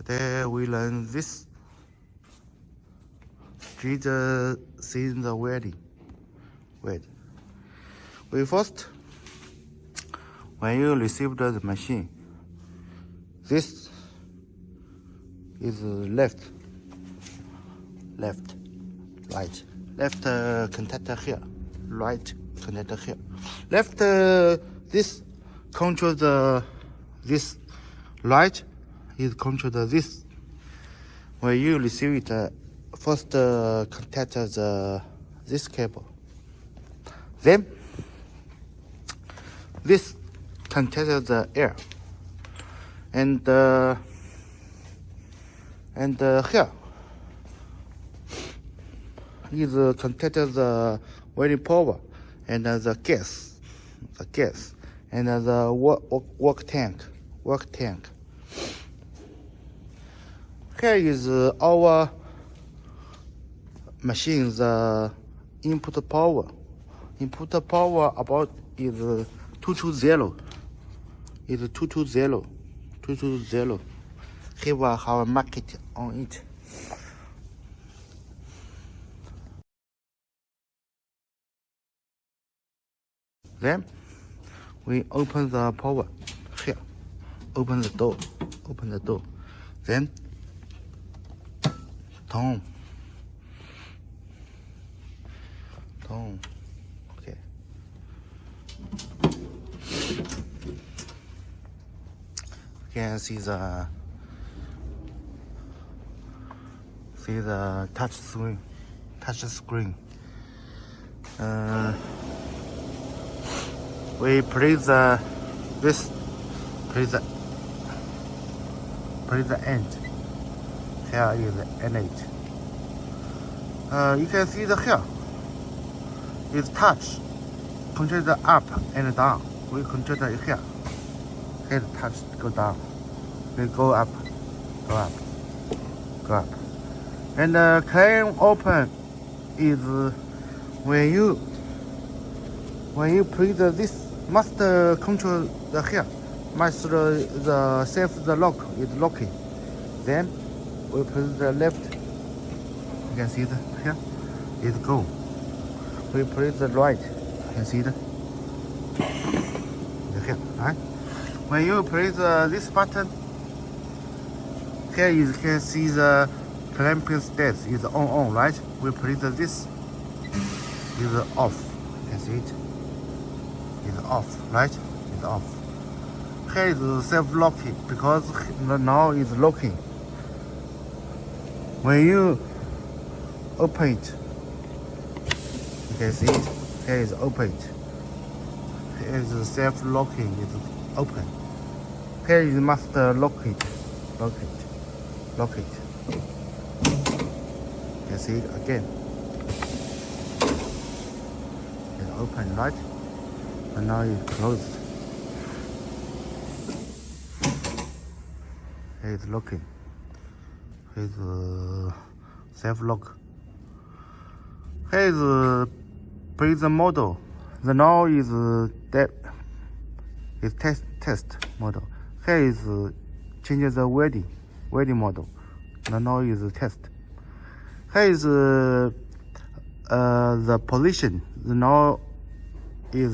Today we learn this street scene the welding. We first, when you receive the machine, this is left, right, left contactor here, right contactor here. Left this control this, right is control this. When you receive it, first contact this cable. Then this contact the air, and here is contact the welding power and the gas, and the work tank. Here is our machine's input power. Input power about is 220. Is 220. Here we have a market on it. Then we open the power here. Open the door. Then turn. Okay. You can see the touch screen. We place the end. Here is the end. You can see the here is touch. Control the up and down. We control the here. Here the touch go down. We go up. And the claim open is when you press this must control the here. Must the self the lock is locking. Then we press the left. You can see the here is go. We press the right. You can see the here, right? When you press this button, here you can see the clamping state is on, right? We press this is off. You can see it is off, right? It's off. Here is self-locking because now is locking. When you open it, you can see it. Here is open it. Here is self-locking. It's open. Here you must lock it. You can see it again. It's open, right? And now it's closed. Here is locking. Here is self-lock. Here is prison model. The now is test model. Here is changes the welding model. The now is test. Here is the position. The now is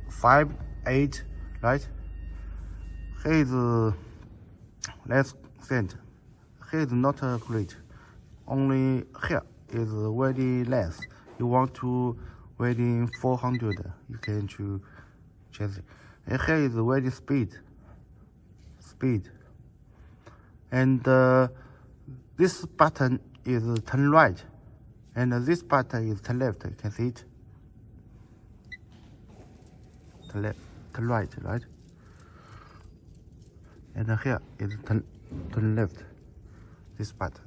5, 8, right? Here is less cent. Here is not great. Only here is welding less. You want to welding 400, you can choose it. And here is welding speed. And this button is turn right, and this button is turn left. You can see it. Turn left, turn right, right? And here is turn left. This button.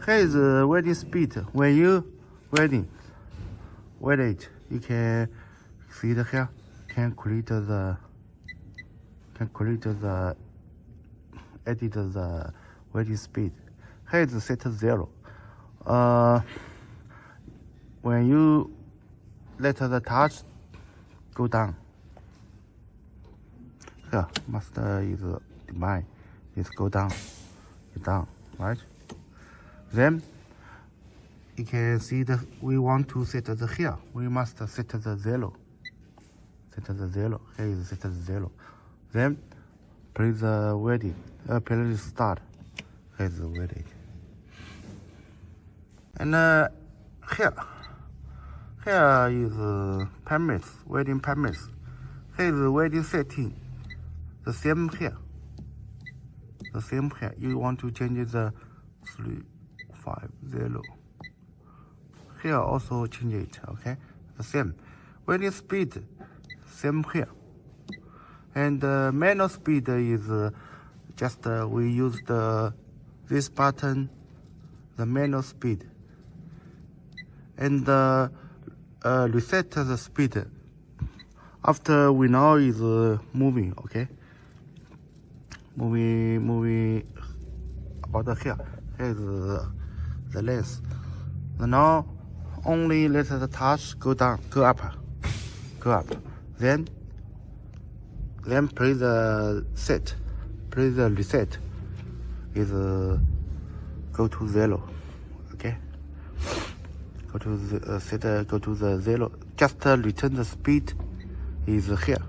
Here is welding speed. When you weld it, you can see the here can create the edit the welding speed. Here is set 0. When you let the touch go down, here master is mine. It's go down. It's down, right? Then you can see that we want to set the here. We must set the 0. Set the 0. Here is set the 0. Then press the welding. Press start. Here is the welding. And here is parameters, welding parameters. Here is the welding setting. The same here. The same here. You want to change the 350. Here also change it, okay? The same. Welding speed, same here. And manual speed is just we use this button, the manual speed. And reset the speed after we now is moving, okay? Moving about here. Here is the length. And now only let the touch go down, go up. Then press the set, press the reset. Is go to 0, okay? Go to the set, go to the 0. Just return the speed. Is here.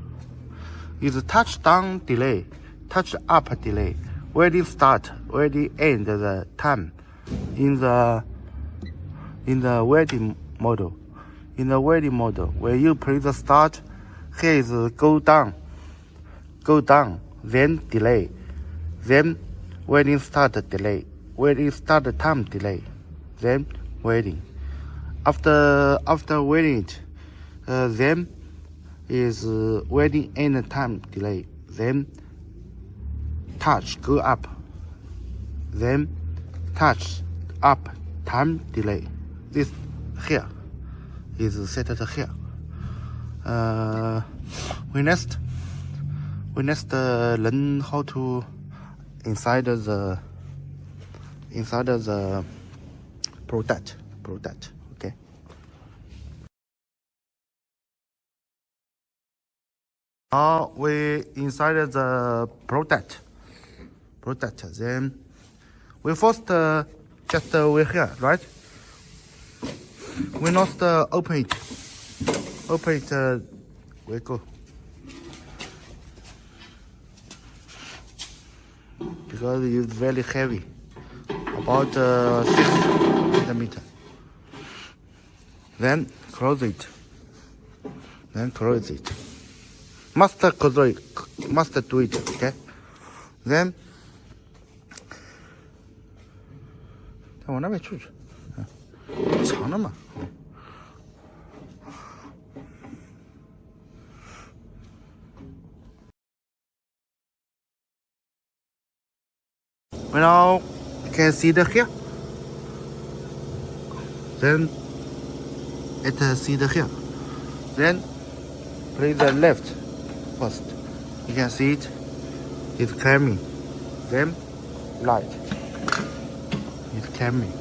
Is touch down delay, touch up delay. Welding start, welding end the time in the welding model. In the welding model, when you press the start, here is go down, then delay, then welding start delay, welding start time delay, then welding. After welding it, then is welding end time delay, then touch go up, then touch up time delay. This here is set here. We next learn how to inside the product. Okay. Now we inside the product. Then we first just we're here, right? We not open it. We go. Because it's very heavy, about 6 centimeters. Then close it. Must do it, okay? Then 再往那边去，长了嘛。Now you can see the here. Then it see the here. Then press the left first. You can see it. It's climbing. Then right. It's climbing.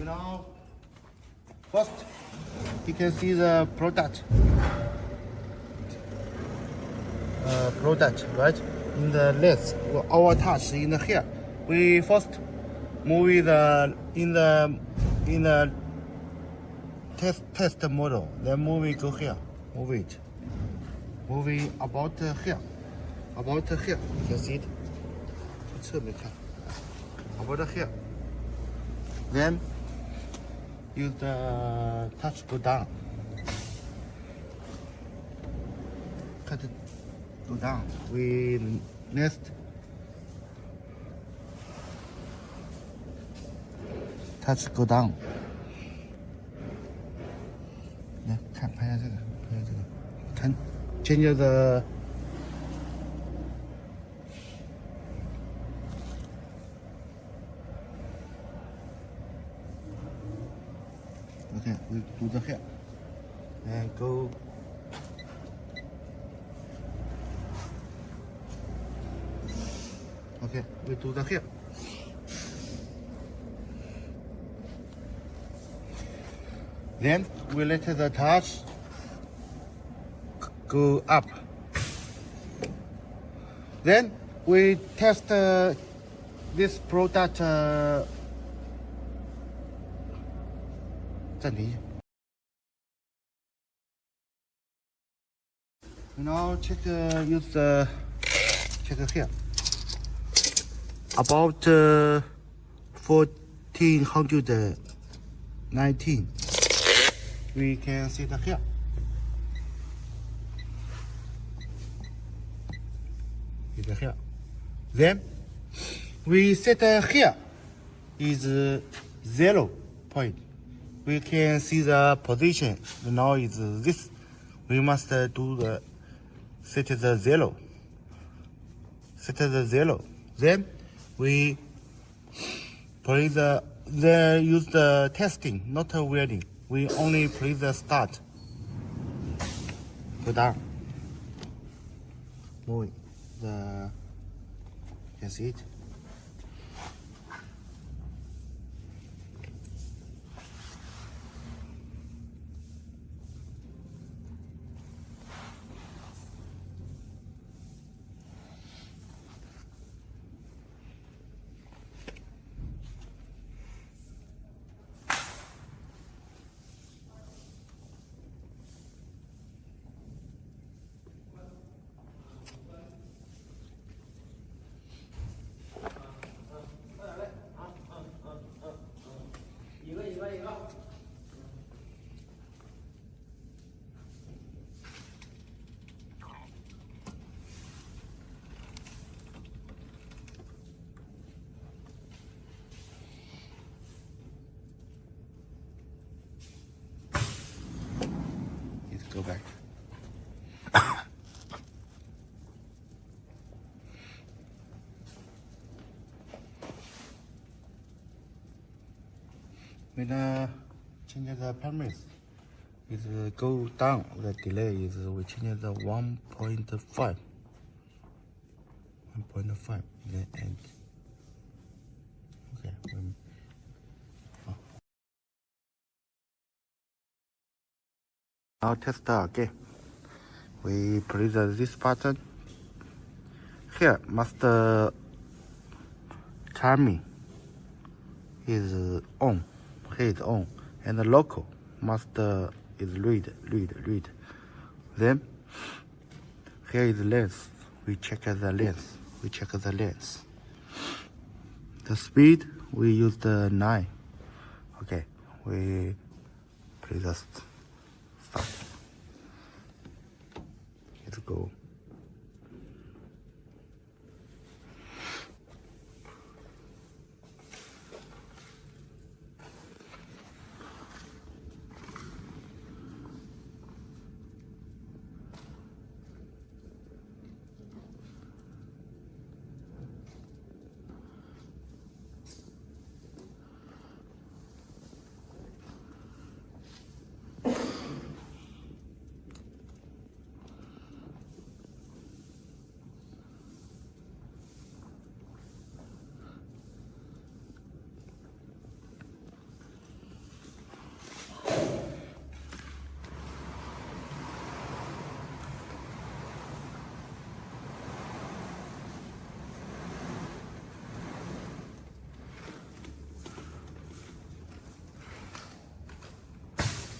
Now first you can see the product, right? In the left, our touch in the here. We first move it in the test model. Then move it go here. Move it about here. You can see it. 侧面看 about here. Then use the touch go down. Cut it go down. We next touch go down. 来看拍下这个，看 change the okay, we do the here and go. Okay, we do the here. Then we let the touch go up. Then we test this product. 暂停一下。Now check use the check here. About 1419. We can set here. Here. Then we set here is 0 point. We can see the position. Now is this. We must do the set the 0. Set the 0. Then we play use the testing, not welding. We only play the start. Go down. Move the. You can see it. Go back. When change the parameters, is go down. The delay is we change the 1.5. 1.5. Then end. Okay. Now test again. We press this button. Here must timing is on. Here is on, and the local must is read. Then here is length. We check the length. The speed we use the 9. Okay. We press the start. Let's go.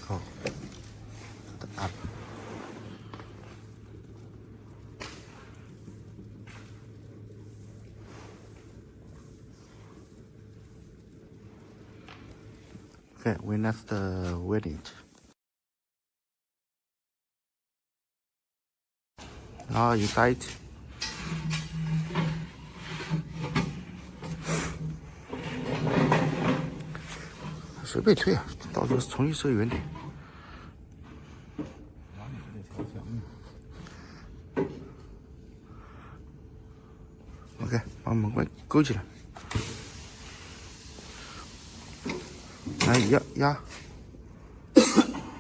Go. Up. Okay, we next welding. Now inside.随便推啊，到时候重新设原点。OK， 把门关勾起来。来压，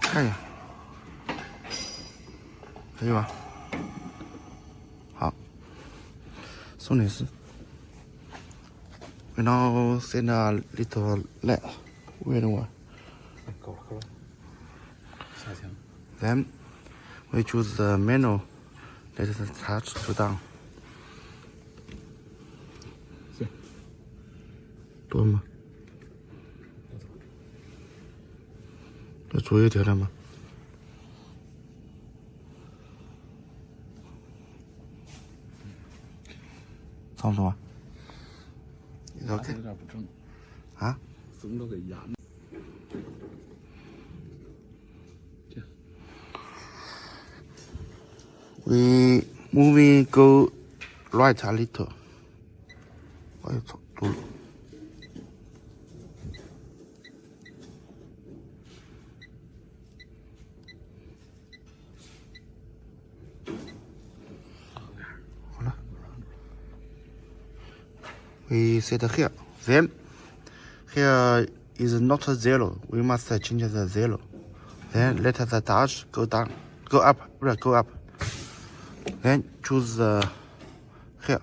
看一下，可以吧？好，松点丝。然后 send a little light， weird one。够了。Then we choose the menu. Let us touch go down. 是。多吗？这左右调整吗？差不多吧。OK。有点不正。啊？绳都给压。We moving go right a little. 哎呦操，多了。好了。We set here. Then here is not zero. We must change the zero. Then let the touch go down, go up, right, go up. Then choose the here.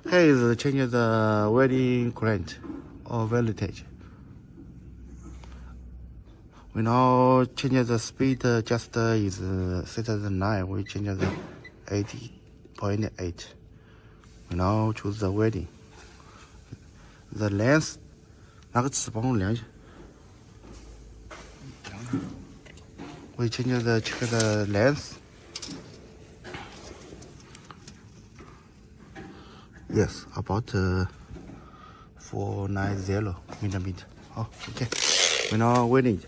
Here is change the welding current or voltage. We now change the speed just is set the 9. We change the 80.8. We now choose the welding. The length 拿个尺帮我量一下。We change the check the length. Yes, about 490 millimeter. 好 ，OK。We now welding.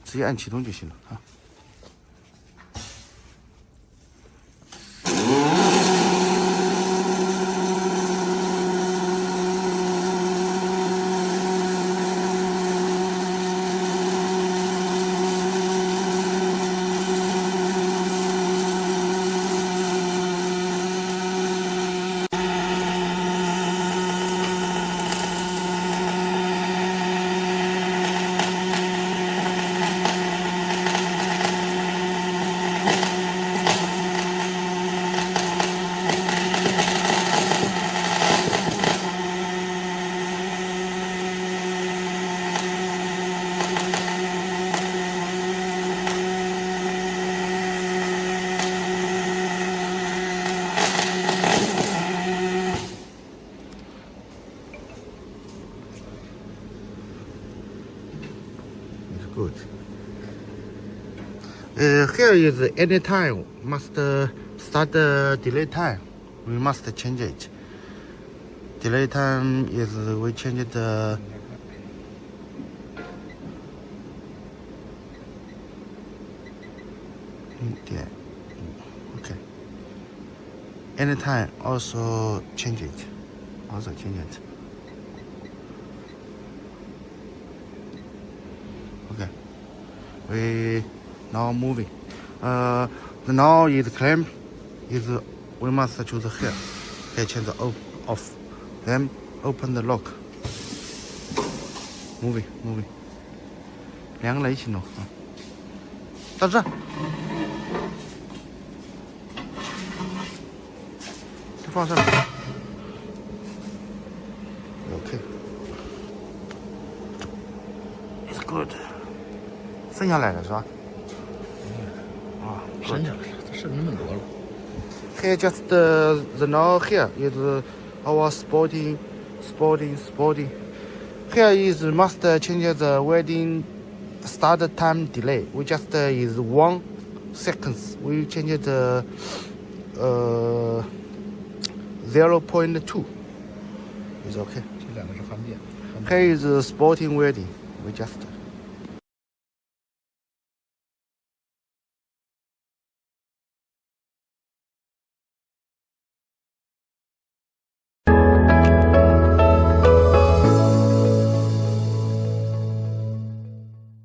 直接按启动就行了啊。Good. Here is any time must start delay time. We must change it. Delay time is we change the okay. Anytime also change it. Also change it. Okay. We now moving. The now is clamp is we must choose here. Here change the off. Then open the lock. Moving. 两个人一起弄啊。到这。就放上来。OK. It's good. 剩下来了是吧？啊，剩下来了，这剩那么多了。Here just the now here is our sporting. Here is must change the welding start time delay. We just is 1 seconds. We change the 0.2. It's okay. 这两个是焊电。Here is sporting welding. We just